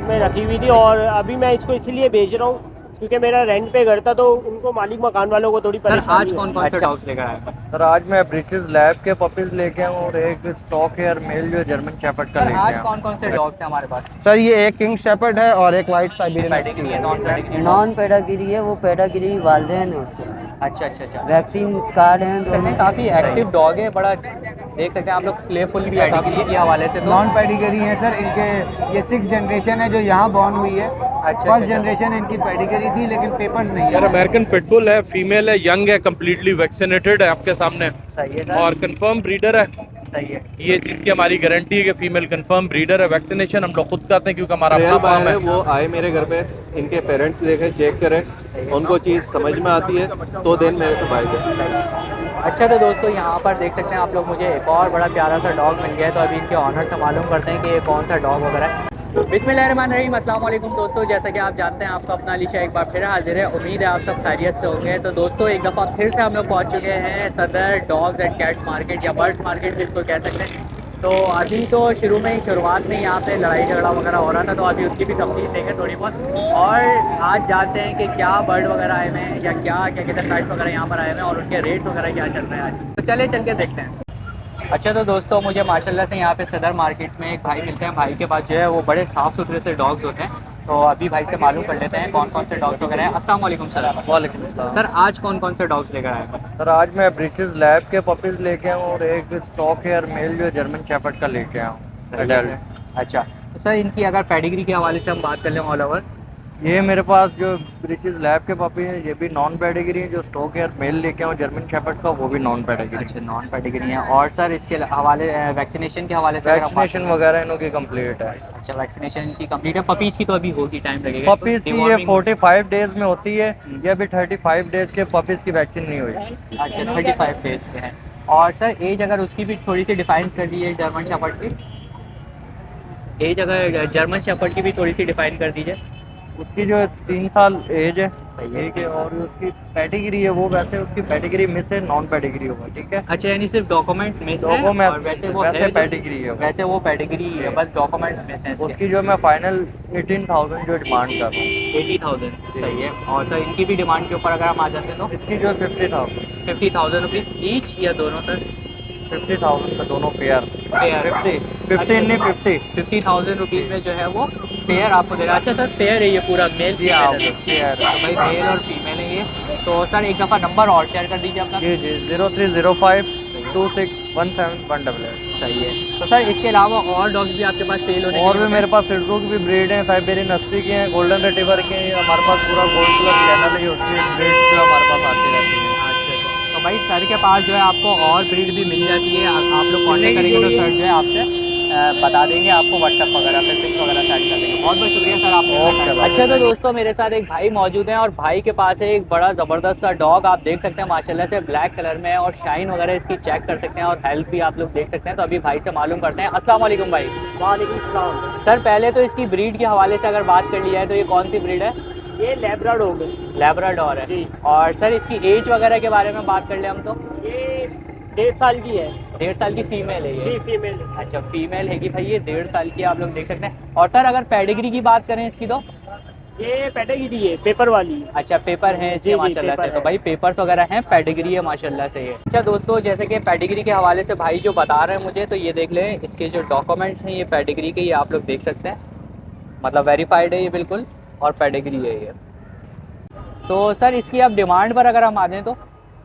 में रखी हुई थी और अभी मैं इसको इसलिए बेच रहा हूँ क्योंकि मेरा रेंट पे घर था, तो उनको मालिक मकान वालों को थोड़ी सर परेशानी आज कौन कौन से डॉग्स लेकर आए हैं? सर आज मैं ब्रिटिश लैब के पपीज लेके आऊँ और एक स्टॉक हेयर मेल जो जर्मन शेफर्ड का सर लेके आज आऊँ। कौन कौन से डॉग्स हैं हमारे पास? सर ये एक किंग शेपर्ड है और एक वाइट साइबेरियन पेडिग्री है, नॉन पेडिग्री? नॉन पेडागिरी है, वो पेडागिरी वालदेन है उसके। अच्छा अच्छा अच्छा। वैक्सीन कार्ड हैं सकते हैं काफ़ी एक्टिव डॉग है, बड़ा देख सकते हैं आप लोग, प्लेफुल भी है पेडिग्री के हवाले से। तो नॉन पेडिग्री है सर इनके, ये 6th जनरेशन है जो यहाँ बॉर्न हुई है। फर्स्ट जनरेशन इनकी पेडिग्री थी लेकिन पेपर्स नहीं यार है। अमेरिकन पिटबुल है, फीमेल है, यंग है, कम्प्लीटली वैक्सीनेटेड है आपके सामने सही है सर, और कंफर्म ब्रीडर है। सही है। ये चीज़ की हमारी गारंटी है कि फीमेल कंफर्म ब्रीडर है। वैक्सीनेशन हम लोग खुद करते हैं क्योंकि हमारा अपना फार्म है। वो आए मेरे घर पे, इनके पेरेंट्स देखे, चेक करें, उनको चीज़ समझ में आती है तो देन मेरे से बाय करें। अच्छा तो दोस्तों यहाँ पर देख सकते हैं आप लोग, मुझे एक और बड़ा प्यारा सा डॉग मिल गया है, तो अभी इनके ऑनर से मालूम करते हैं कि ये कौन सा डॉग वगैरह है। बिस्मिल्लाहिर्रहमानिर्रहीम, अस्सलाम वालेकुम दोस्तों। जैसा कि आप जानते हैं आपका अपना अलीशा एक बार फिर हाजिर है। उम्मीद है आप सब खैरियत से होंगे। तो दोस्तों एक दफ़ा फिर से हम लोग पहुँच चुके हैं सदर डॉग्स एंड कैट्स मार्केट या बर्ड्स मार्केट भी इसको कह सकते हैं। तो अभी तो शुरुआत में यहाँ पे लड़ाई झगड़ा वगैरह हो रहा था, तो अभी उसकी भी तफसील देंगे थोड़ी बहुत, और आज जानते हैं कि क्या बर्ड वगैरह आए हुए हैं या क्या कहते हैं पेट्स वगैरह यहाँ पर आए हुए हैं और उनके रेट वगैरह क्या चल रहे हैं आज। तो चले चल के देखते हैं। अच्छा तो दोस्तों मुझे माशाल्लाह से यहाँ पे सदर मार्केट में एक भाई मिलते हैं। भाई के पास जो है वो बड़े साफ़ सुथरे से डॉग्स होते हैं, तो अभी भाई से मालूम कर लेते हैं कौन कौन से डॉग्स वगैरह हैं। अस्सलाम वालेकुम सर। वालेकुम सलाम। सर आज कौन कौन से डॉग्स लेकर आए हैं? सर आज मैं ब्रिटिश लैब के पपीज लेके आऊँ और एक स्टॉक हेयर मेल जो जर्मन शेफर्ड का लेके आऊँ एडल्ट। अच्छा तो सर इनकी अगर पेडिग्री के हवाले से हम बात कर लें ऑल ओवर, ये मेरे पास जो ब्रिटिश लैब के पपी हैं ये भी नॉन पेडिग्री है। जो स्टॉक हेयर मेल लेके आऊँ जर्मन शेफर्ड का वो भी नॉन पेडिग्री। अच्छा नॉन पेडिग्री है। और सर इसके हवाले वैक्सीनेशन के हवाले से अगर हम बात वैक्सीनेशन करें? वगैरह इनों की कंप्लीट है। अच्छा वैक्सीनेशन इनकी कंप्लीट है। पपीज़ की तो अभी होगी, टाइम लगेगा। पपीज की ये 45 डेज में होती है, ये अभी 35 डेज के पपीज की वैक्सीन नहीं हुई। अच्छा 35 डेज के हैं। और सर एज अगर उसकी भी थोड़ी सी डिफाइन कर दीजिए, जर्मन शेफर्ड की एज अगर जर्मन शेफर्ड की भी थोड़ी सी डिफाइन कर दीजिए। उसकी जो 3 साल एज है, सही है। ठीक है, और उसकी पेडिग्री है वो वैसे उसकी पेडिग्री मिस है, नॉन पेडिग्री होगा, ठीक है। अच्छा यानी सिर्फ डॉक्यूमेंट मिस है डॉक्यूमेंट और वैसे वो वैसे है पेडिग्री है। वैसे वो पेडिग्री है, बस डॉक्यूमेंट्स मिस हैं इसके। उसकी जो मैं फाइनल 18,000 जो डिमांड कर रहा हूँ। 80,000 सही है। और सर इनकी भी डिमांड के ऊपर अगर हम आ जाते हैं तो इसकी जो 50,000 50,000 रुपीज़ ईच या दोनों सर? 50,000 का दोनों पेयर। पेयर 50 नहीं 50। 50,000 रुपीज़ में जो है वो पेयर आपको दे रहा है। अच्छा सर पेयर है ये पूरा, मेल जी हाँ फीमेल है पेयर। तो भाई मेल और फीमेल है ये। तो सर एक दफ़ा नंबर और शेयर कर दीजिए अपना। जी जी 0305 2617 सही है। तो सर इसके अलावा और डॉग्स भी आपके पास सेल होने और भी मेरे पास सिडको की भी ब्रीड है, साइबेरियन हस्की की हैं, गोल्डन रिट्रीवर की हैं। हमारे पास पूरा गोल्ड प्लस चैनल है, उसकी ब्रीड जो हमारे पास आती रहती है। तो भाई सर के पास जो है आपको और ब्रीड भी मिल जाती है। आप लोग कॉन्टेक्ट करेंगे तो सर जो है आपसे बता देंगे, आपको व्हाट्सएप वगैरह पे पिक्स वगैरह सेंड कर देंगे। बहुत बहुत शुक्रिया सर आपने। अच्छा तो दोस्तों मेरे साथ एक भाई मौजूद हैं और भाई के पास है एक बड़ा ज़बरदस्त सा डॉग, आप देख सकते हैं माशाल्लाह से ब्लैक कलर में है और शाइन वगैरह इसकी चेक कर सकते हैं और हेल्थ भी आप लोग देख सकते हैं। तो अभी भाई से मालूम करते हैं। अस्सलाम वालेकुम भाई। वालेकुम सलाम। सर पहले तो इसकी ब्रीड के हवाले से अगर बात कर लिया है तो ये कौन सी ब्रीड है? ये लैब्राडोर है। लैब्राडोर है जी। और सर इसकी एज वगैरह के बारे में बात कर ले हम तो? ये 1.5 साल की है। 1.5 साल की फीमेल है ये? जी फीमेल है। अच्छा फीमेल है कि भाई ये 1.5 साल की आप लोग देख सकते हैं। और सर अगर पेडिग्री की बात करें इसकी तो? ये पेडिग्री है, पेपर वाली। अच्छा पेपर है इसके जी, जी, माशाल्लाह से। पेपर तो है। भाई पेपर्स वगैरह हैं, पेडिग्री है माशाल्लाह से ये। अच्छा दोस्तों जैसे कि पेडिग्री के हवाले से भाई जो बता रहे हैं मुझे, तो ये देख लें इसके जो डॉक्यूमेंट्स हैं ये पेडिग्री के, ये आप लोग देख सकते हैं, मतलब वेरीफाइड है ये बिल्कुल और पेडिग्री है ये। तो सर इसकी अब डिमांड पर अगर हम आ जाएँ तो?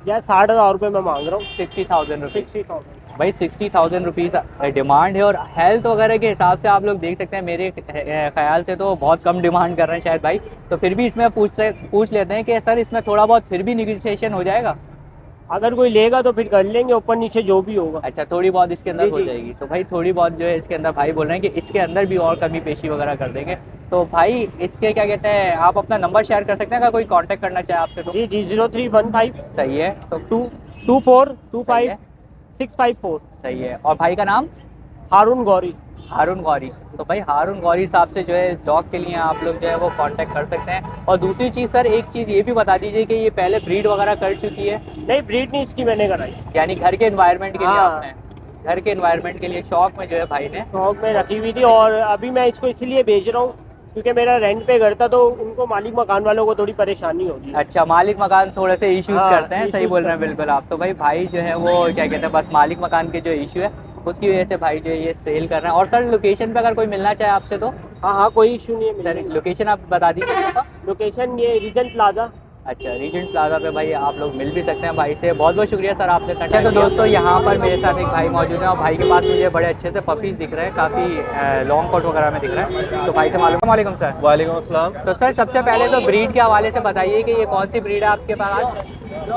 यार 60,000 रुपये मैं मांग रहा हूँ। 60,000 रुपीज़ 60,000। भाई 60,000 रुपीज़ डिमांड है और हेल्थ वगैरह के हिसाब से आप लोग देख सकते हैं, मेरे ख्याल से तो बहुत कम डिमांड कर रहे हैं शायद भाई। तो फिर भी इसमें पूछ लेते हैं कि सर इसमें थोड़ा बहुत फिर भी निगोशिएशन हो जाएगा? अगर कोई लेगा तो फिर कर लेंगे, ऊपर नीचे जो भी होगा। अच्छा थोड़ी बहुत इसके अंदर जी, हो जी। जाएगी। तो भाई थोड़ी बहुत जो है इसके अंदर भाई बोल रहे हैं कि इसके अंदर भी और कमी पेशी वगैरह कर देंगे। तो भाई इसके क्या कहते हैं, आप अपना नंबर शेयर कर सकते हैं अगर कोई कांटेक्ट करना चाहे आपसे तो? जी जी 0315 सही है। तो 2425 654। सही है। और भाई का नाम? हारून गौरी। हारून गौरी। तो भाई हारून गौरी साहब से जो है इस डॉग के लिए आप लोग जो है वो कांटेक्ट कर सकते हैं। और दूसरी चीज़ सर एक चीज़ ये भी बता दीजिए कि ये पहले ब्रीड वगैरह कर चुकी है? नहीं ब्रीड नहीं इसकी मैंने कराई। यानी घर के एनवायरनमेंट के लिए हाँ। आपने, घर के एनवायरनमेंट के लिए शौक में जो है भाई ने शौक में रखी हुई थी और अभी मैं इसको इसलिए बेच रहा हूँ क्योंकि मेरा रेंट पे घर था तो उनको मालिक मकान वालों को थोड़ी परेशानी होगी। अच्छा, मालिक मकान थोड़े से इश्यूज हाँ, करते हैं, सही issues बोल रहे हैं बिल्कुल आप। तो भाई भाई जो है वो क्या कहते हैं, बस मालिक मकान के जो इशू है उसकी वजह से भाई जो है ये सेल कर रहे हैं। और सर लोकेशन पे अगर कोई मिलना चाहे आपसे तो हाँ, कोई इशू नहीं है। सर लोकेशन आप बता दीजिए। लोकेशन ये रीजेंट प्लाजा। अच्छा, रीजेंट प्लाजा पे भाई आप लोग मिल भी सकते हैं भाई से। बहुत बहुत शुक्रिया सर आपने। अच्छा तो दोस्तों यहाँ पर मेरे साथ एक भाई मौजूद है और भाई के पास मुझे बड़े अच्छे से पपीज़ दिख रहे हैं, काफ़ी लॉन्ग कोट वगैरह में दिख रहे हैं। तो भाई से मालूम। वालेकुम सर। वालेकुम अस्सलाम। तो सर सबसे पहले तो ब्रीड के हवाले से बताइए कि ये कौन सी ब्रीड है आपके पास आज?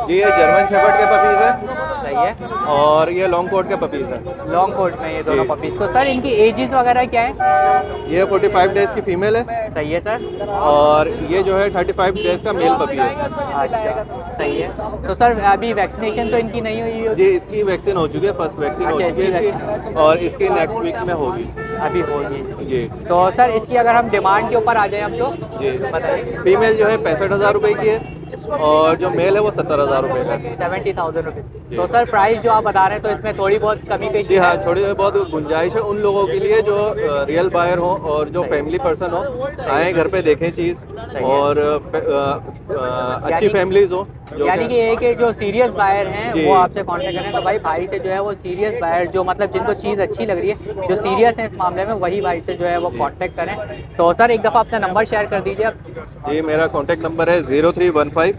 जी ये जर्मन शेफर्ड के पपीज़ है सही है। और ये लॉन्ग कोट के पपीज़ है। लॉन्ग कोट में ये दोनों जी। पपीज़। तो सर इनकी एजेस वगैरह क्या है? ये 45 डेज़ की फीमेल है सही है सर। और ये जो है 35 डेज़ का मेल पपी है। अच्छा सही है। तो सर अभी वैक्सीनेशन तो इनकी नहीं हुई होगी? जी इसकी वैक्सीन हो चुकी है, फर्स्ट वैक्सीन हो अच्छा, चुकी है इसकी इसकी, और इसकी नेक्स्ट वीक में होगी। अभी होगी इसकी। जी तो सर इसकी अगर हम डिमांड के ऊपर आ जाए हम तो जी बताइए। फीमेल जो है 65,000 रुपये की है और जो मेल है वो 70,000 रुपये का है। 70,000 रुपये। तो सर प्राइस जो आप बता रहे हैं तो इसमें थोड़ी बहुत कमी पेशी जी हाँ, है? थोड़ी बहुत गुंजाइश है उन लोगों के लिए जो रियल बायर हो और जो फैमिली पर्सन हो, आए घर पे देखें चीज़, सही है। और अच्छी यानी- फैमिलीज हो जो यानी कि एक जो सीरियस बायर हैं जी। वो आपसे कांटेक्ट करें। तो भाई भाई से जो है वो सीरियस बायर जो मतलब जिनको चीज़ अच्छी लग रही है, जो सीरियस है इस मामले में, वही भाई से जो है वो कांटेक्ट करें। तो सर एक दफ़ा अपना नंबर शेयर कर दीजिए आप। जी मेरा कॉन्टैक्ट नंबर है 0315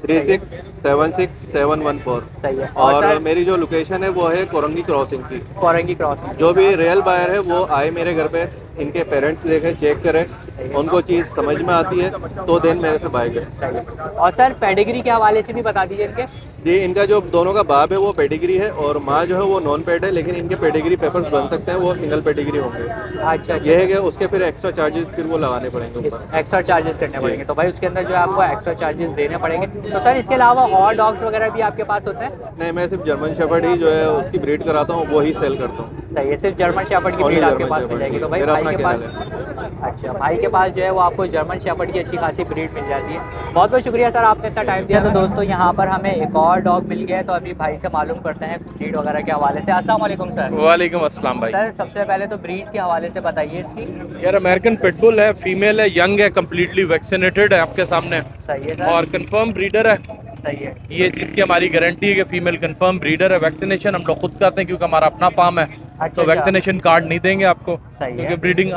3676 सही है। और सर मेरी जो लोकेशन है वो है कोरंगी क्रॉसिंग की। कोरंगी क्रॉसिंग। जो भी रियल बायर है वो आए मेरे घर पे, इनके पेरेंट्स देखें, चेक करें, उनको चीज़ समझ में आती है तो देन मेरे से बाय करें। सही है। और सर पेडिग्री के हवाले से भी बता दीजिए इनके। जी इनका जो दोनों का बाप है वो पेडिग्री है और माँ जो है वो नॉन पेड है, लेकिन इनके पेडिग्री पेपर्स बन सकते हैं, वो सिंगल पेडिग्री होंगे। अच्छा ये है कि उसके फिर एक्स्ट्रा चार्जेस फिर वो लगाने पड़ेंगे ऊपर। एक्स्ट्रा चार्जेस करने पड़ेंगे। तो भाई उसके अंदर जो है आपको एक्स्ट्रा चार्जेस देने पड़ेंगे। तो सर इसके अलावा और डॉग्स वगैरह भी आपके पास होते हैं? नहीं, मैं सिर्फ जर्मन शेफर्ड ही जो है उसकी ब्रीड कराता हूँ, वो ही सेल करता हूँ। सही है, सिर्फ जर्मन शेफर्ड की Only ब्रीड आपके German पास मिल Shepherd जाएगी। तो भाई मेरा भाई अपना के पास kennel अच्छा भाई के पास जो है वो आपको जर्मन शेफर्ड की अच्छी खासी ब्रीड मिल जाती है। बहुत बहुत शुक्रिया सर आपने इतना टाइम दिया। तो दोस्तों यहाँ पर हमें एक और डॉग मिल गया है, तो अभी भाई से मालूम करते हैं ब्रीड वगैरह के हवाले से। अस्सलाम वालेकुम सर। वालेकुम अस्सलाम भाई। सर सबसे पहले तो ब्रीड के हवाले से बताइए इसकी। यार अमेरिकन पिटबुल है, फीमेल है, यंग है, कम्प्लीटली वैक्सीनेटेड है आपके सामने, सही है सर। और कंफर्म ब्रीडर है। सही है। ये चीज़ की हमारी गारंटी है कि फीमेल कंफर्म ब्रीडर है। वैक्सीनेशन हम लोग खुद करते हैं क्योंकि हमारा अपना फार्म है, तो वैक्सीनेशन कार्ड नहीं देंगे आपको, सही है। क्योंकि ब्रीडिंग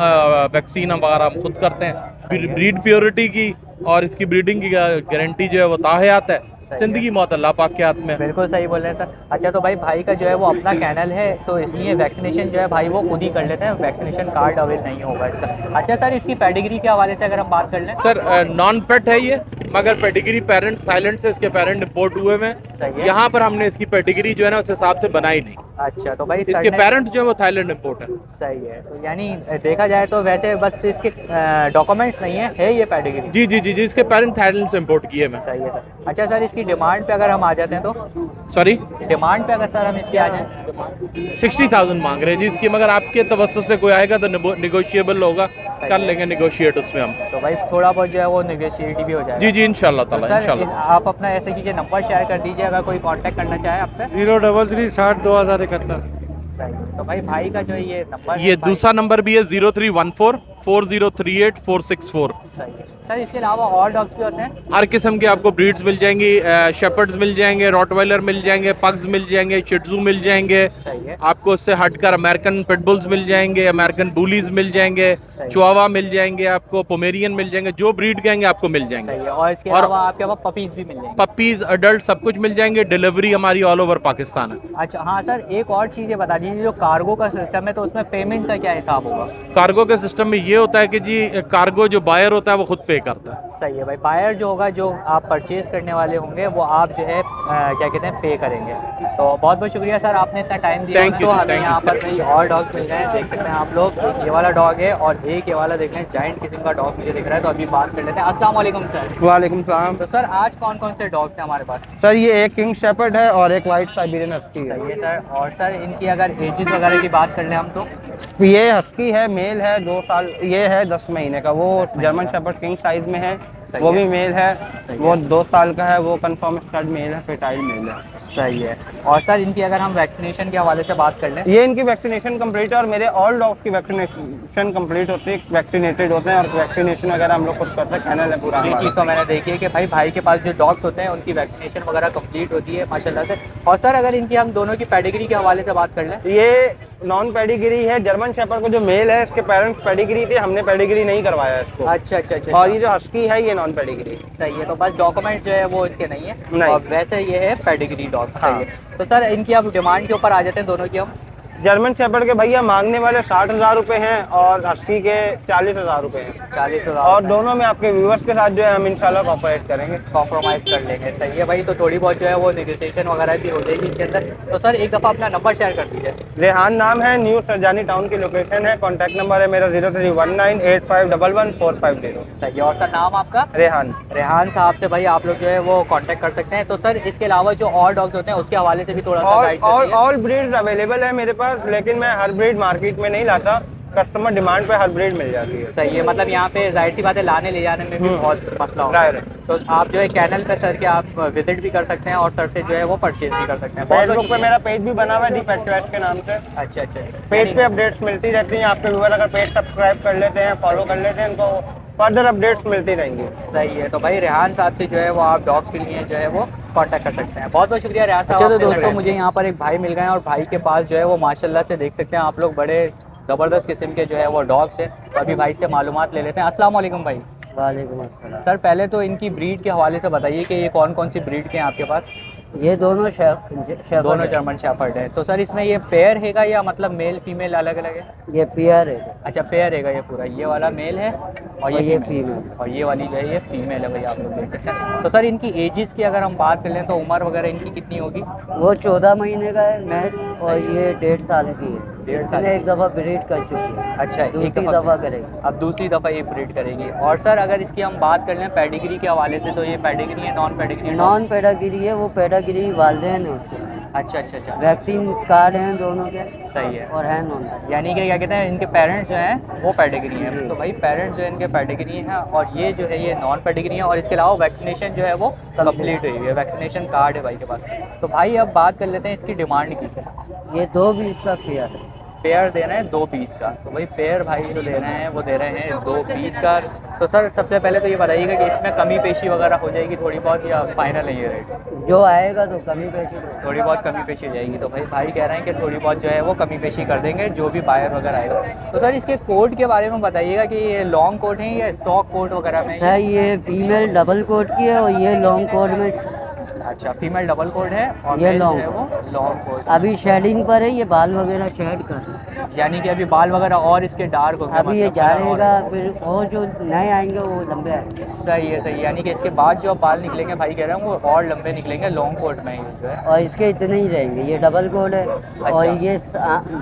वैक्सीन वगैरह हम खुद करते हैं। ब्रीड प्योरिटी की और इसकी ब्रीडिंग की गारंटी जो है वो ताहयात है। जिंदगी मौत अल्लाह पाक के हाथ में। बिल्कुल सही बोल रहे हैं सर। अच्छा तो भाई भाई का जो है वो अपना कैनल है, तो इसलिए वैक्सीनेशन जो है भाई वो खुद ही कर लेते हैं, वैक्सीनेशन कार्ड अवेल नहीं होगा इसका। अच्छा सर इसकी पेडिग्री के हवाले से अगर हम बात कर लें। सर नॉन पेट है ये, मगर पेडिग्री पेरेंट थाईलैंड से इसके पेरेंट इंपोर्ट हुए हुए सही हैं। है। यहाँ पर हमने इसकी पेडिग्री जो है ना उस हिसाब से बनाई नहीं। अच्छा तो भाई इसके सरनेम- पेरेंट जो है वो थाईलैंड इंपोर्ट है। सही है। तो यानी देखा जाए तो वैसे बस इसके डॉक्यूमेंट्स नहीं है ये पेडिग्री। जी जी जी जी, इसके पेरेंट थाईलैंड से इंपोर्ट किए मैं। सही है सर। अच्छा सर इसकी डिमांड पे अगर हम आ जाते हैं तो सॉरी, डिमांड पे अगर सर हम इसकी आ जाए 60,000 मांग रहे हैं जी इसकी, मगर आपके तवज्जो से कोई आएगा तो निगोशिएबल होगा, कर लेंगे निगोशिएट उसमें हम। तो भाई थोड़ा बहुत जो है वो नेगोशिएट भी हो जाएगा। जी जी इंशाल्लाह तो ताला सर इंशाल्लाह। आप अपना ऐसे कीजिए नंबर शेयर कर दीजिए अगर कोई कांटेक्ट करना चाहे आपसे। 033 60 2071। सही। तो भाई का जो है ये नंबर ये दूसरा नंबर भी है 0314 4038 464। सही है सर। इसके अलावा और डॉग्स भी होते हैं? हर किस्म के आपको ब्रीड्स मिल जाएंगी, शेपर्ड्स मिल जाएंगे, रॉटवाइलर मिल जाएंगे, पग्स मिल जाएंगे, शिट्जू मिल जाएंगे। सही है। आपको उससे हटकर अमेरिकन पिटबुल्स मिल जाएंगे, अमेरिकन बुलीज मिल जाएंगे, चुआवा मिल जाएंगे, आपको पोमेरियन मिल जाएंगे, जो ब्रीड कहेंगे आपको मिल सही जाएंगे। है। और इसके और- अलावा आपके पास पपीज भी मिल जाएंगे? पपीज, अडल्ट सब कुछ मिल जाएंगे। डिलीवरी हमारी ऑल ओवर पाकिस्तान है। अच्छा हाँ सर, एक और चीज़ ये बता दीजिए, जो कार्गो का सिस्टम है तो उसमें पेमेंट का क्या हिसाब होगा? कार्गो के सिस्टम में ये होता है कि जी कार्गो जो बायर होता है वो खुद पे करता है। सही है भाई। बायर जो होगा, जो आप परचेज करने वाले होंगे, वो आप जो है क्या कहते हैं पे करेंगे। तो बहुत बहुत शुक्रिया सर आपने इतना टाइम दिया। Thank you, तो हमें thank you. यहाँ पर कई और डॉग्स मिल रहे हैं, देख सकते हैं आप लोग। एक ये वाला डॉग है और एक ये वाला देख रहे हैं, जाइंट किस्म का डॉग मुझे दिख रहा है। तो अभी बात कर लेते हैं। अस्सलाम वालेकुम सर। वालेकुम सलाम। तो सर आज कौन कौन से डॉग्स हैं हमारे पास? सर ये एक किंग शेपर्ड है और एक वाइट साइबेरियन हस्की है। सही है सर। और सर इनकी अगर एजेस वगैरह की बात कर लें हम तो? ये हस्की है, मेल है, 2 साल, ये है 10 महीने का। वो जर्मन शेपर्ड किंग साइज में है, वो है। भी मेल है, सही वो है। 2 साल का है, वो कंफर्म स्टड मेल है, फर्टाइल मेल है। सही है। और सर इनकी अगर हम वैक्सीनेशन के हवाले से बात कर लें, ये इनकी वैक्सीनेशन कंप्लीट है और मेरे ऑल डॉग्स की वैक्सीनेशन कंप्लीट होती है, वैक्सीनेटेड होते हैं और वैक्सीनेशन वगैरह हम लोग खुद करते हैं, कैनल है पूरा ये हमारा। चीज़ तो मैंने देखी है कि भाई के पास जो डॉग्स होते हैं उनकी वैक्सीनेशन वगैरह कंप्लीट होती है माशाल्लाह से। और सर अगर इनकी हम दोनों की पेडिग्री के हवाले से बात कर लें, ये नॉन पेडिग्री है। जर्मन शेफर्ड को जो मेल है इसके पेरेंट्स पेडिग्री थे, हमने पेडिग्री नहीं करवाया इसको। अच्छा अच्छा अच्छा। और ये जो हस्की है ये नॉन पेडिग्री। सही है, तो बस डॉक्यूमेंट्स जो है वो इसके नहीं है नहीं। और वैसे ये है पेडिग्री डॉग। हाँ। सही है। तो सर इनकी अब डिमांड के ऊपर आ जाते हैं दोनों की हम। जर्मन शेफर्ड के भैया मांगने वाले 60,000 रुपये हैं और हस्की के 40,000 रुपये हैं। 40,000 और दोनों में आपके व्यूअर्स के साथ जो है हम इंशाल्लाह कॉपरेट करेंगे। कॉम्प्रोमाइज़ कर लेंगे। सही है भाई, तो थोड़ी बहुत जो है वो नेगोशिएशन वगैरह भी हो जाएगी इसके अंदर। तो सर एक दफ़ा अपना नंबर शेयर कर दीजिए। रेहान नाम है, न्यू सरजानी टाउन की लोकेशन है। कॉन्टैक्ट नंबर है मेरा 031985111450। सही है। और सर नाम आपका? रेहान। रेहान साहब से भाई आप लोग जो है वो कांटेक्ट कर सकते हैं। तो सर इसके अलावा जो और डॉग्स होते हैं उसके हवाले से भी थोड़ा सा गाइड कर दीजिए। ऑल ब्रीड अवेलेबल है मेरे पास, लेकिन मैं हर ब्रीड मार्केट में नहीं लाता, कस्टमर डिमांड पे हर ब्रीड मिल जाती है। सही है, मतलब यहाँ पे जाहिर सी बात है लाने ले जाने में भी बहुत मसला होता है। तो आप जो है कैनल पे सर के आप विजिट भी कर सकते हैं और सर से जो है वो परचेज भी कर सकते हैं। फेसबुक पे मेरा पेज भी बना हुआ है दी पेट चॉइस के नाम से। अच्छा अच्छा। पेज पे अपडेट्स मिलती रहती हैं। आपके व्यूअर अगर पेज सब्सक्राइब कर लेते हैं, फॉलो कर लेते हैं, उनको फर्दर अपडेट्स मिलती रहेंगी। सही है, तो भाई रेहान साहब से जो है वो आप डॉग्स के लिए जो है वो कांटेक्ट कर सकते हैं। बहुत बहुत शुक्रिया रेहान साहब। अच्छा तो दोस्तों मुझे यहाँ पर एक भाई मिल गए हैं और भाई के पास जो है वो माशाल्लाह से देख सकते हैं आप लोग बड़े ज़बरदस्त किस्म के जो है वो डॉग्स हैं। तो अभी भाई से मालूमात ले लेते हैं। अस्सलाम वालेकुम भाई। वालेकुम अस्सलाम। सर पहले तो इनकी ब्रीड के हवाले से बताइए कि ये कौन कौन सी ब्रीड के हैं आपके पास? ये दोनों दोनों जर्मन शेफर्ड है। तो सर इसमें ये पेयर हैगा या मतलब मेल फीमेल अलग अलग है? ये पेयर है अच्छा पेयर हैगा ये पूरा। ये वाला मेल है और ये फीमेल। और ये वाली जो है ये फीमेल है भाई, आप लोग देख सकते हैं। तो सर इनकी एजेस की अगर हम बात कर लें तो उम्र वगैरह इनकी कितनी होगी? वो 14 महीने का है मैच और ये 1.5 साल की है। 1.5 साल इसने एक दफ़ा ब्रीड कर चुकी है। अच्छा एक दूसरी दफ़ा करेगी। अब दूसरी दफ़ा ये ब्रीड करेगी। और सर अगर इसकी हम बात कर लें पेडिग्री के हवाले से तो ये पेडिग्री है नॉन पेडिग्री? नॉन पेडागिरी है, वो पेडागिरी वालदेन है उसके। अच्छा अच्छा अच्छा। वैक्सीन कार्ड हैं दोनों के सही है। और है नॉन। यानी कि क्या कहते हैं इनके पेरेंट्स जो हैं वो पेडिग्री हैं। तो भाई पेरेंट्स जो है इनके पेडिग्री हैं और ये जो है ये नॉन पेडिग्री हैं। और इसके अलावा वैक्सीनेशन जो है वो कंप्लीट हुई है, वैक्सीनेशन कार्ड है भाई के पास। तो भाई अब बात कर लेते हैं इसकी डिमांड की। ये 220 का पेयर है। पेयर दे रहे हैं 2 पीस का। तो भाई पेयर भाई जो दे रहे हैं वो दे रहे हैं 2 पीस का। तो सर सबसे पहले तो ये बताइएगा कि इसमें कमी पेशी वगैरह हो जाएगी थोड़ी बहुत या फाइनल है ये रेट? जो आएगा तो कमी पेशी थोड़ी बहुत कमी पेशी हो जाएगी। तो भाई कह रहे हैं कि थोड़ी बहुत जो है वो कमी पेशी कर देंगे जो भी बायर वगैरह आएगा। तो सर इसके कोड के बारे में बताइएगा कि ये लॉन्ग कोट है या स्टॉक कोट वगैरह में? सर ये फीमेल डबल कोट की है और ये लॉन्ग कोट में। अच्छा फीमेल डबल कोड है और ये मेल जो लॉन्ग है वो लॉन्ग कोड। अभी शेडिंग पर है, ये बाल वगैरह शेड कर। यानी कि अभी बाल वगैरह और इसके डार्क हो गए अभी ये मतलब जा और- रहेगा, फिर और जो नए आएंगे वो लंबे आएंगे। सही है सही है। यानी कि इसके बाद जो बाल निकलेंगे भाई कह रहे हैं वो और लंबे निकलेंगे लॉन्ग कोट में ये जो है। और इसके इतने ही रहेंगे। ये डबल कोट है और ये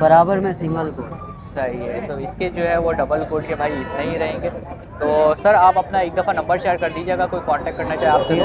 बराबर में सिंगल कोट। सही है, तो इसके जो है वो डबल कोट के भाई इतने ही रहेंगे। तो सर आप अपना एक दफ़ा नंबर शेयर कर दीजिएगा, कोई कांटेक्ट करना चाहे आपसे तो।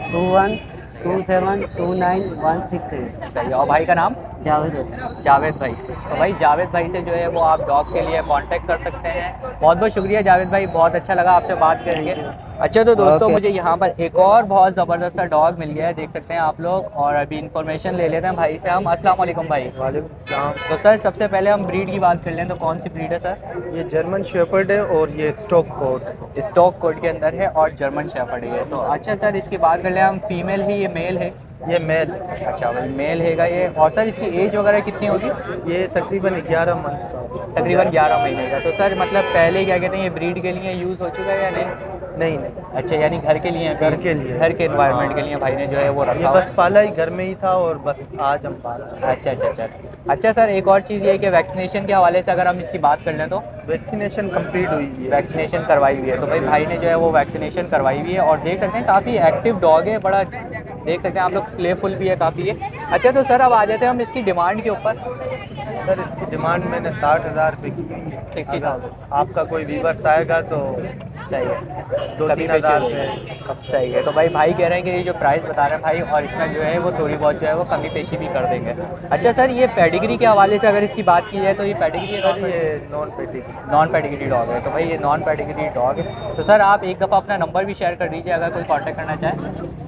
0321272916। सही है। और भाई का नाम? जावेद। जावेद भाई। तो भाई जावेद भाई से जो है वो आप डॉग के लिए कांटेक्ट कर सकते हैं। बहुत बहुत शुक्रिया जावेद भाई, बहुत अच्छा लगा आपसे बात करके। अच्छा तो दोस्तों मुझे यहाँ पर एक और बहुत ज़बरदस्त सा डॉग मिल गया है, देख सकते हैं आप लोग। और अभी इन्फॉर्मेशन ले लेते हैं भाई से हम। अस्सलाम वालेकुम भाई। वालेकुम सलाम। तो सर सबसे पहले हम ब्रीड की बात कर लें तो कौन सी ब्रीड है सर? ये जर्मन शेफर्ड है और ये स्टॉक कोट। स्टॉक कोड के अंदर है और जर्मन शेफर्ड है। तो अच्छा सर इसकी बात कर लें हम, फीमेल ही ये मेल है? ये मेल। अच्छा भाई मेल हैगा ये। और सर इसकी एज वगैरह कितनी होगी? ये तकरीबन 11 मंथ का। तकरीबन 11 महीने का। तो सर मतलब पहले क्या कहते हैं ये ब्रीड के लिए यूज़ हो चुका है या नहीं? नहीं। अच्छा यानी घर के लिए? घर के लिए। घर के एनवायरनमेंट के लिए भाई ने जो है वो ये रखा बस पाला ही घर में ही था और बस आज हम पाला। अच्छा अच्छा अच्छा। अच्छा सर एक और चीज़ ये है कि वैक्सीनेशन के हवाले से अगर हम इसकी बात कर लें तो? वैक्सीनेशन कंप्लीट हुई है। वैक्सीनेशन करवाई हुई है। तो भाई ने जो है वो वैक्सीनेशन करवाई हुई है और देख सकते हैं काफ़ी एक्टिव डॉग है, बड़ा देख सकते हैं आप लोग, प्लेफुल भी है काफ़ी है। अच्छा तो सर अब आ जाते हैं हम इसकी डिमांड के ऊपर। सर इसकी डिमांड मैंने 60,000 रुपये की। 60,000 आपका कोई व्यूवर्स आएगा तो सही है, 2-3 हज़ार रुपये। सही है। तो भाई भाई कह रहे हैं कि ये जो प्राइस बता रहे हैं भाई, और इसमें जो है वो थोड़ी बहुत जो है वो कमी पेशी भी कर देंगे। अच्छा सर, ये पेडिग्री के हवाले से अगर इसकी बात की जाए तो ये पेडिग्री है सर ये नॉन पेडिग्री डॉग है। तो भाई ये नॉन पेडिग्री डॉग है। तो सर आप एक दफ़ा अपना नंबर भी शेयर कर दीजिए अगर कोई कांटेक्ट करना चाहे।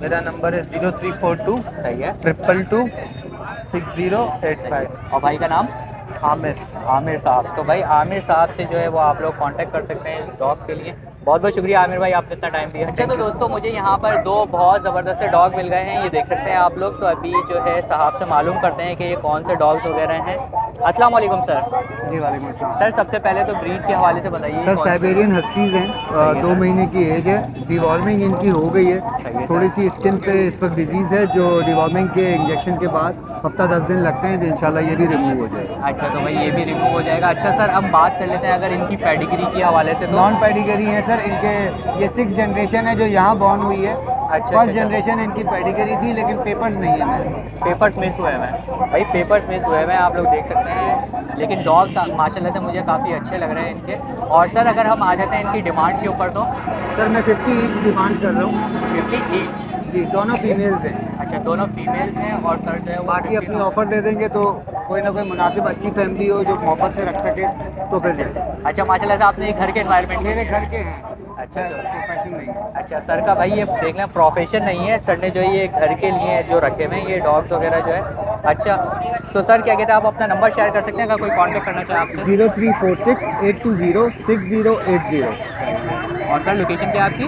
मेरा नंबर है 0342 सही है। 222 6085। और भाई का नाम? आमिर साहब। तो भाई आमिर साहब से जो है वो आप लोग कांटेक्ट कर सकते हैं इस डॉग के लिए। बहुत बहुत शुक्रिया आमिर भाई, आपने इतना टाइम दिया। अच्छा तो दोस्तों मुझे यहाँ पर दो बहुत ज़बरदस्त डॉग मिल गए हैं, ये देख सकते हैं आप लोग। तो अभी जो है साहब से मालूम करते हैं कि ये कौन से डॉग्स वगैरह हैं। अस्सलाम वालेकुम सर। जी वालेकुम अस्सलाम। सर सबसे पहले तो ब्रीड के हवाले से बताइए। सर साइबेरियन हस्कीज़ हैं, 2 महीने की एज है, डिवॉर्मिंग इनकी हो गई है। थोड़ी सी स्किन पे इस वक्त डिजीज़ है जो डिवॉर्मिंग के इंजेक्शन के बाद हफ्ता 10 दिन लगते हैं, तो इंशाल्लाह ये भी रिमूव हो जाएगा। अच्छा तो भाई ये भी रिमूव हो जाएगा। अच्छा सर अब बात कर लेते हैं अगर इनकी पेडिग्री के हवाले से। तो नॉन पेडिग्री है सर इनके, ये 6th जनरेशन है जो यहाँ बॉर्न हुई है। अच्छा, फर्स्ट जनरेशन इनकी पेडिग्री थी लेकिन पेपर्स नहीं है मेरे। पेपर्स मिस हुए हैं भाई, पेपर्स मिस हुए हैं, आप लोग देख सकते हैं। लेकिन डॉग्स माशाल्लाह से मुझे काफ़ी अच्छे लग रहे हैं इनके। और सर अगर हम आ जाते हैं इनकी डिमांड के ऊपर तो सर मैं 50 ईच डिमांड कर रहा हूँ। 50 ईच? जी, दोनों फीमेल्स हैं। अच्छा दोनों फीमेल्स हैं। और सर जो है वो बाकी अपनी ऑफर दे देंगे तो कोई ना कोई मुनासिब अच्छी फैमिली हो जो मोहब्बत से रख सके तो फिर जाए। अच्छा माशाल्लाह से आपने घर के एनवायरनमेंट मेरे घर के हैं। अच्छा प्रोफेशन नहीं है। अच्छा सर का भाई ये देख लें प्रोफेशन नहीं है, सर ने जो ये घर के लिए जो रखे हुए हैं ये डॉग्स वगैरह जो है। अच्छा तो सर क्या कहते हैं, आप अपना नंबर शेयर कर सकते हैं अगर कोई कांटेक्ट करना चाहे आपसे। 0346 820 6080। और सर लोकेशन क्या है आपकी?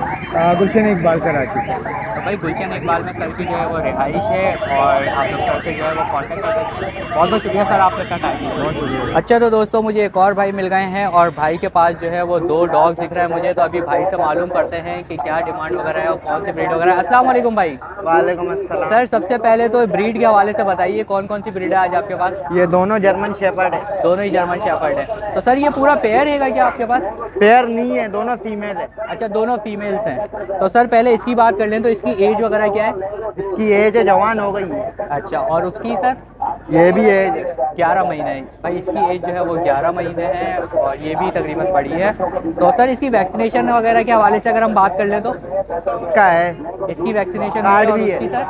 गुलशन इकबाल कराची से। तो भाई गुलशन इकबाल में सर की जो है वो रिहाइश है और आप लोग सर से जो है वो कांटेक्ट कर सकते हैं। बहुत बहुत शुक्रिया सर आपका इतना टाइम दिया। बहुत शुक्रिया। अच्छा तो दोस्तों मुझे एक और भाई मिल गए हैं और भाई के पास जो है वो 2 डॉग्स दिख रहा है मुझे। तो अभी भाई से मालूम करते हैं कि क्या डिमांड वगैरह है और कौन सी ब्रीड वगैरह है। अस्सलाम वालेकुम भाई। वालेकुम अस्सलाम। सर सबसे पहले तो ब्रीड के हवाले से बताइए कौन कौन सी ब्रीड है आज आपके पास? ये दोनों जर्मन शेपर्ड है। दोनों ही जर्मन शेपर्ड है। तो सर ये पूरा पेयर है क्या आपके पास? पेयर नहीं है, दोनों फीमेल है। अच्छा दोनों फीमेल्स हैं। तो सर पहले इसकी बात कर लें तो इसकी एज वगैरह क्या है? इसकी एज है जवान हो गई है। अच्छा और उसकी सर? ये भी एज है 11 महीने है भाई, इसकी एज जो है वो 11 महीने है और ये भी तकरीबन बड़ी है। तो सर इसकी वैक्सीनेशन वगैरह के हवाले से अगर हम बात कर लें तो इसका है, इसकी वैक्सीनेशन कार्ड भी है। सर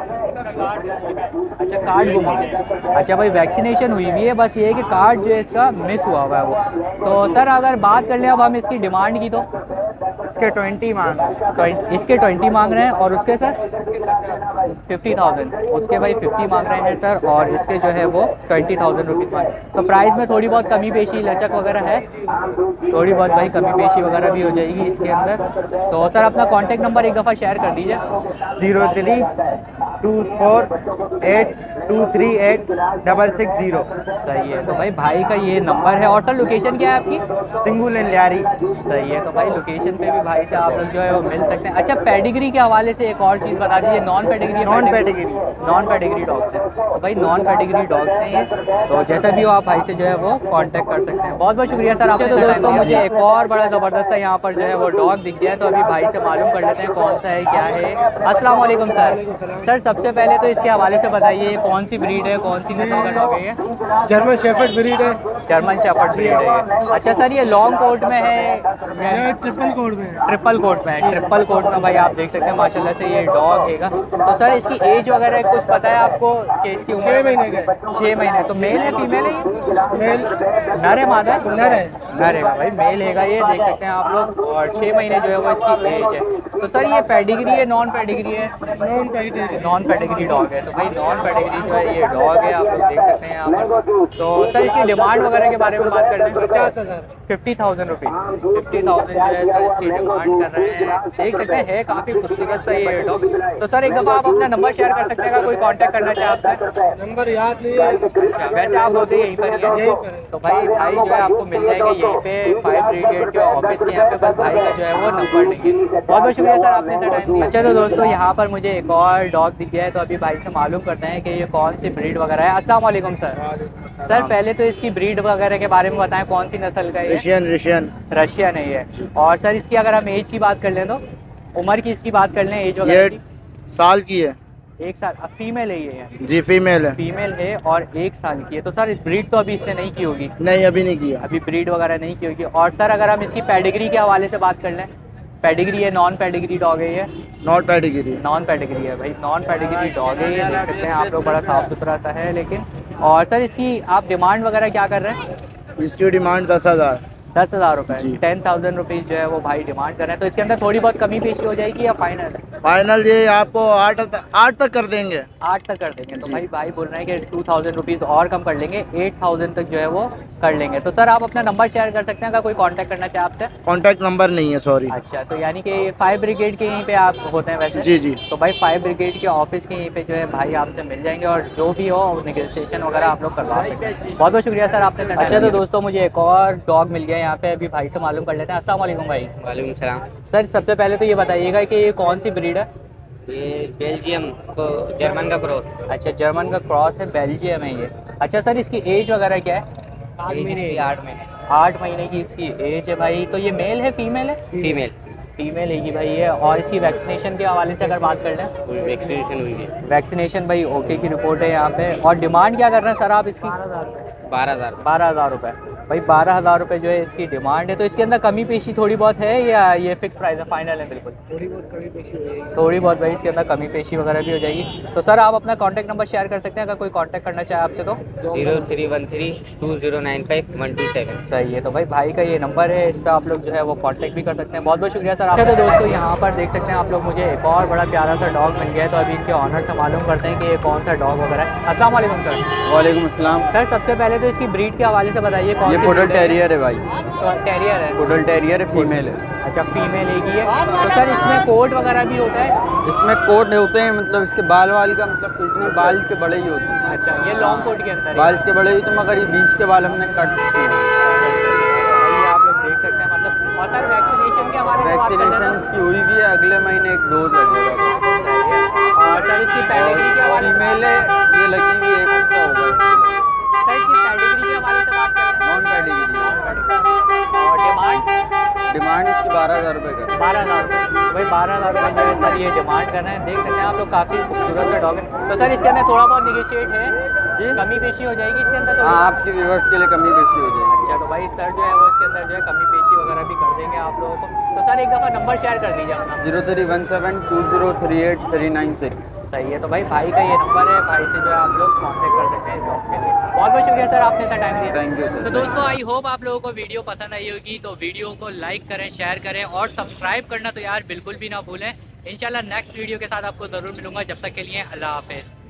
अच्छा कार्ड गुम हो गया। अच्छा भाई वैक्सीनेशन हुई हुई है, बस ये है कि कार्ड जो है इसका मिस हुआ हुआ है वो। तो सर अगर बात कर लें अब हम इसकी डिमांड की तो इसके 20 मांग, इसके 20 मांग रहे हैं और उसके सर 50,000, उसके भाई 50 मांग रहे हैं सर और इसके जो है वो 20,000 रुपीज़ मांग। तो प्राइस में थोड़ी बहुत कमी पेशी लचक वगैरह है, थोड़ी बहुत भाई कमी पेशी वगैरह भी हो जाएगी इसके अंदर। तो सर अपना कॉन्टेक्ट नंबर एक दफ़ा शेयर कर दीजिए। 03248238 सही है। तो भाई का ये नंबर है। और सर लोकेशन क्या है आपकी? सिंगुल एंड लियारी। सही है। तो भाई लोकेशन पे भी भाई से आप लोग जो है वो मिल सकते हैं। अच्छा पेडिग्री के हवाले से एक और चीज़ बता दीजिए, नॉन पेडिग्री डॉग्स है। तो भाई नॉन पेडिग्री डॉग्स हैं ये, तो जैसा भी हो आप भाई से जो है वो कांटेक्ट कर सकते हैं। बहुत बहुत शुक्रिया सर आपसे। तो दोस्तों मुझे एक और बड़ा ज़बरदस्त सा यहाँ पर जो है वो डॉग दिख गया है, तो अभी भाई से मालूम कर लेते हैं कौन सा है क्या है। अस्सलाम वालेकुम सर। सर सबसे पहले तो इसके हवाले से बताइए कौन सी ब्रीड है, कौन सी नस्ल का डॉग है ये? जर्मन शेफर्ड ब्रीड है। जर्मन शेफर्ड ब्रीड है ये। अच्छा सर ये लॉन्ग कोट में है? ट्रिपल कोड में। ट्रिपल कोट में है। ट्रिपल कोट में भाई आप देख सकते हैं माशाल्लाह से ये डॉग हैगा। तो सर इसकी एज वगैरह कुछ पता है आपको कि इसकी उम्र? 6 महीने का। 6 महीने। तो मेल है फीमेल है ये? मेल नर है मादा? नर है। नर है भाई, मेल हैगा ये, देख सकते हैं आप लोग। और 6 महीने जो है वो इसकी एज है। तो सर ये पेडिग्री है नॉन पेडिग्री है? Non pedigree. Non pedigree dog है। तो भाई नॉन पेडिग्री जो है ये डॉग है, आप लोग देख सकते हैं यहाँ पर। तो सर इसकी डिमांड वगैरह के बारे में बात कर लें। 50,000। 50,000 रुपीज़। 50,000 जो है सर इसकी डिमांड कर रहे हैं, देख सकते हैं। है काफ़ी खूबसूरत सा ये डॉग। तो सर एक दफ़ा आप अपना नंबर शेयर कर सकते हैं अगर कोई कांटेक्ट करना चाहे आपसे। नंबर याद नहीं है। अच्छा वैसे आप होते यहीं पर ही यहीं हैं? पर है। तो भाई जो है आपको मिल जाएगा यहीं पे 5 ब्रिगेड के ऑफिस के यहाँ पे, बस भाई का जो है वो नंबर नहीं है। बहुत बहुत शुक्रिया सर आपने इतना टाइम दिया। अच्छा तो दोस्तों यहाँ पर मुझे एक और डॉग दिख गया है, तो अभी भाई से मालूम करते हैं कि ये कौन सी ब्रीड वगैरह है। अस्सलाम वालेकुम सर। सर पहले तो इसकी ब्रीड वगैरह के बारे में बताएं, कौन सी नस्ल का है? रशियन है ये। और सर इसकी अगर हम एज की बात कर लें तो उम्र की इसकी बात कर लें, एज वगैरह की? साल की है। 1 साल। अब फीमेल है ये? जी फीमेल है। फीमेल है और 1 साल की है। तो सर ब्रीड तो अभी इसने नहीं की होगी? नहीं अभी नहीं किया। अभी ब्रीड वगैरह नहीं की होगी। और सर अगर हम इसकी पेडिग्री के हवाले से बात कर लें, पेडिग्री है नॉन पेडिग्री डॉग है ये? Not pedigree. नॉन पेडिग्री है भाई, नॉन पेडिग्री डॉग है ये, देख सकते हैं आप लोग, बड़ा साफ़ सुथरा सा है लेकिन। और सर इसकी आप डिमांड वगैरह क्या कर रहे हैं? इसकी डिमांड 10,000। 10,000 रुपये, 10,000 रुपीज़ जो है वो भाई डिमांड कर रहे हैं। तो इसके अंदर थोड़ी बहुत कमी पेशी हो जाएगी या फाइनल है? फाइनल ये आपको 8 तक कर देंगे। 8 तक कर देंगे। तो भाई बोल रहे हैं कि 2,000 रुपीज़ और कम कर लेंगे, 8,000 तक जो है वो कर लेंगे। तो सर आप अपना नंबर शेयर कर सकते हैं अगर कोई कांटेक्ट करना चाहे आपसे? कांटेक्ट नंबर नहीं है, सॉरी। अच्छा, तो यानी कि फायर ब्रिगेड के यहीं पे आप होते हैं वैसे? जी जी। तो भाई फायर ब्रिगेड के ऑफिस के यहीं पे जो है भाई आपसे मिल जाएंगे और जो भी हो नेगोशिएशन वगैरह आप लोग करवा सकते हैं। बहुत बहुत शुक्रिया सर आपने। अच्छा तो दोस्तों मुझे एक और डॉग मिल गया यहाँ पे, अभी भाई से मालूम कर लेते हैं। अस्सलाम वालेकुम भाई। वालेकुम सलाम। सर सबसे पहले तो ये बताइएगा कि ये कौन सी ब्रीड है? ये बेल्जियम को जर्मन का क्रॉस। अच्छा, जर्मन का क्रॉस है, बेल्जियम है ये। अच्छा सर इसकी एज वगैरह क्या है? 8 महीने। 8 महीने की इसकी एज है भाई। तो ये मेल है फीमेल है? फीमेल। फीमेल है ये भाई है। और इसकी वैक्सीनेशन के हवाले से अगर बात कर लें? वैक्सीनेशन हुई है। वैक्सीनेशन भाई ओके की रिपोर्ट है यहाँ पे। और डिमांड क्या कर रहे हैं सर आप इसकी? 12,000 रुपये भाई, 12,000 रुपये जो है इसकी डिमांड है। तो इसके अंदर कमी पेशी थोड़ी बहुत है या ये फिक्स प्राइस है, फाइनल है बिल्कुल? थोड़ी बहुत कमी पेशी हो जाएगी। थोड़ी बहुत भाई इसके अंदर कमी पेशी वगैरह भी हो जाएगी। तो सर आप अपना कॉन्टैक्ट नंबर शेयर कर सकते हैं अगर कोई कॉन्टैक्ट करना चाहे आपसे तो? 03132095-127। सही है। तो भाई का ये नंबर है, इस पर आप लोग जो है वो कांटेक्ट भी कर सकते हैं। बहुत बहुत शुक्रिया सर आपका। तो दोस्तों यहाँ पर देख सकते हैं आप लोग, मुझे एक और बड़ा प्यारा सा डॉग मिल गया है। तो अभी इनके ऑनर से मालूम करते हैं कि ये कौन सा डॉग वगैरह है। अस्सलाम वालेकुम सर। वालेकुम अस्सलाम। सर सबसे पहले तो इसकी ब्रीड के हवाले से बताइए कौन सी पोडल breed है? टेरियर है भाई। तो टेरियर है? पोडल टेरियर है, फीमेल है। अच्छा फीमेल एक ही है। तो सर इसमें कोट वगैरह भी होता है? इसमें कोट होते हैं, मतलब इसके बाल वाल का मतलब कुछ नहीं, बाल इसके बड़े ही होते हैं। अच्छा, ये लॉन्ग कोट के अंदर है? बाल इसके बड़े ही, तो मगर ये बीच के बाल हमने काट दिए हैं। ये आप लोग देख सकते हैं मतलब। और सर वैक्सीनेशन के हवाले से बात कर लें वैक्सीनेशन इसकी हुई भी है, अगले महीने एक डोज लगेगा। और सर इसकी पेडिग्री के हवाले से? फीमेल है, ये लगी हुई 1 हफ्ता हो गया। सर इसकी पेडिग्री के हवाले से बात करें? Non pedigree. और डिमांड इसकी 12,000 रुपये का। 12,000 रुपये भाई, 12,000 रुपये जो है सर ये डिमांड कर रहे हैं। देख सकते हैं आप लोग, काफ़ी खूबसूरत सा डॉग है। तो सर इसके अंदर थोड़ा बहुत निगोशिएट है जी, कमी पेशी हो जाएगी इसके अंदर? तो हाँ, आपके व्यूवर्स के लिए कमी बेशी हो जाएगी। अच्छा, तो भाई सर जो है वो इसके अंदर जो है कमी पेशी वगैरह भी कर देंगे आप लोगों को। तो सर एक दफ़ा नंबर शेयर कर दीजिए अपना। 0317203836। सही है। तो भाई का ये नंबर है, भाई से जो है आप लोग कॉन्टेक्ट कर सकते हैं इस जॉब के लिए। बहुत बहुत शुक्रिया सर आपने इतना टाइम दिया। Thank you sir. तो दोस्तों आई होप आप लोगों को वीडियो पसंद आई होगी। तो वीडियो को लाइक करें, शेयर करें और सब्सक्राइब करना तो यार बिल्कुल भी ना भूलें। इंशाल्लाह नेक्स्ट वीडियो के साथ आपको ज़रूर मिलूंगा। जब तक के लिए अल्लाह हाफिज़।